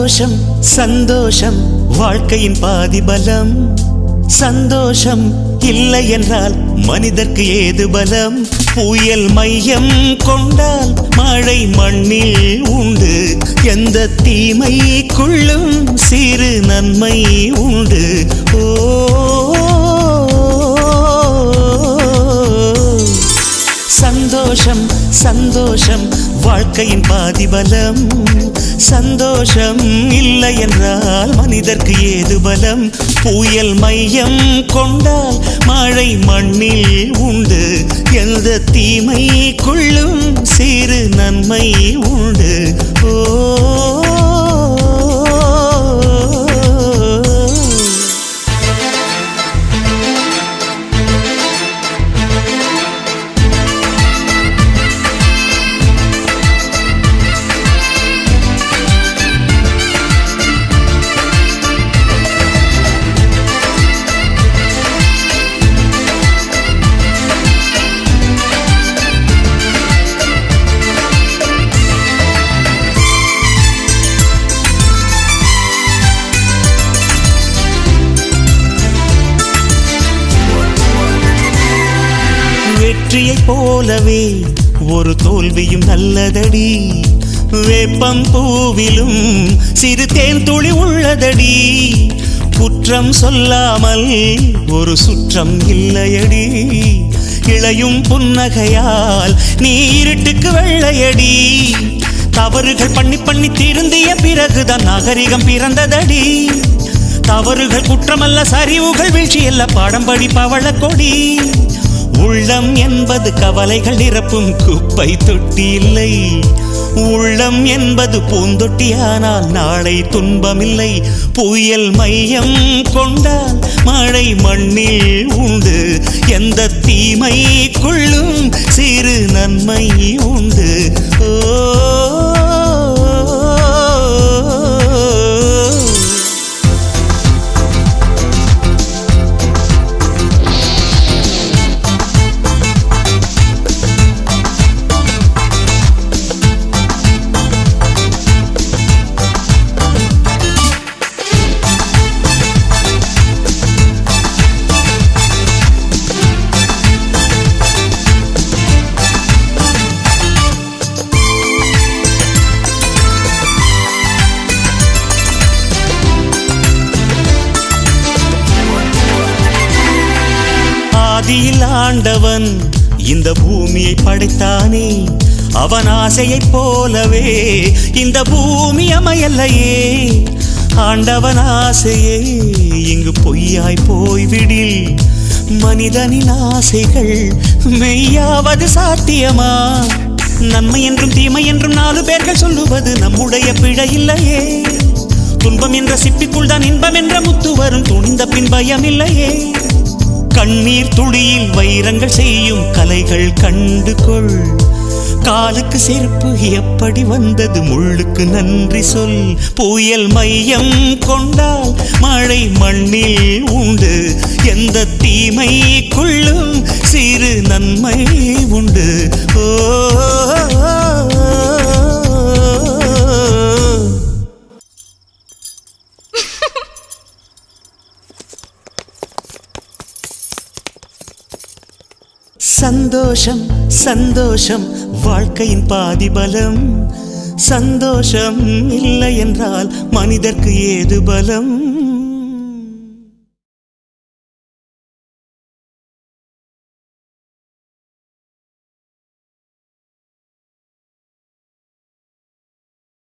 சந்தோஷம் சந்தோஷம் வாழ்க்கையின் பாதி பலம். சந்தோஷம் இல்லை என்றால் மனிதர்க்கு ஏது பலம்? புயல் மையம் கொண்டால் மழை மண்ணில் உண்டு. எந்த தீமைக்குள்ளும் சிறு நன்மை உண்டு. ஓ சந்தோஷம் சந்தோஷம் வாழ்க்கையின் பாதி பலம். சந்தோஷம் இல்லை என்றால் மனிதர்க்கு ஏது பலம்? புயல் மையம் கொண்டால் மழை மண்ணில் உண்டு. எந்த தீமைக்குள்ளும் சிறு நன்மை உண்டு. ஓ வெற்றியைப் போலவே ஒரு தோல்வியும் நல்லதடி. வேப்பம் பூவிலும் சிறு தேன் துளி உள்ளதடி. குற்றம் சொல்லாமல் ஒரு சுற்றம் இல்லையடி. இளையும் புன்னகையால் நீ இருட்டுக்கு வெள்ளையடி. தவறுகள் பண்ணி பண்ணி திருந்திய பிறகுதான் நாகரிகம் பிறந்ததடி. தவறுகள் குற்றமல்ல, சரிவுகள் வீழ்ச்சியல்ல, பாடம் படி பவள கொடி. உள்ளம் என்பது கவலைகள் நிரப்பும் குப்பை தொட்டி இல்லை. உள்ளம் என்பது பூந்தொட்டியானால் நாளை துன்பமில்லை. புயல் மையம் கொண்டால் மழை மண்ணில் உண்டு. எந்த தீமைக்குள்ளும் சிறு நன்மை உண்டு. ஓ ஆதியில் ஆண்டவன் இந்த பூமியை படைத்தானே. அவன் ஆசையைப் போலவே இந்த பூமி அமையல்லையே. ஆண்டவன் ஆசையே இங்கு பொய்யாய் போய்விடில். மனிதனின் ஆசைகள் மெய்யாவது சாத்தியமா? நன்மை என்றும் தீமை என்றும் 4 பேர்கள் சொல்லுவது நம்முடைய பிழை இல்லையே. துன்பம் என்ற சிப்பிக்குள் தான் இன்பம் என்ற முத்து வரும். துணிந்த பின் பயம் இல்லையே. கண்ணீர் துளியில் வைரங்கள் செய்யும் கலைகள் கண்டு கொள். காலுக்கு செருப்பு எப்படி வந்தது? முள்ளுக்கு நன்றி சொல். புயல் மையம் கொண்டால் மழை மண்ணில் உண்டு. எந்த தீமைக்குள்ளும் சிறு நன்மை உண்டு. ஓ சந்தோஷம் சந்தோஷம் வாழ்க்கையின் பாதி பலம். சந்தோஷம் இல்லை என்றால் மனிதர்க்கு ஏது பலம்?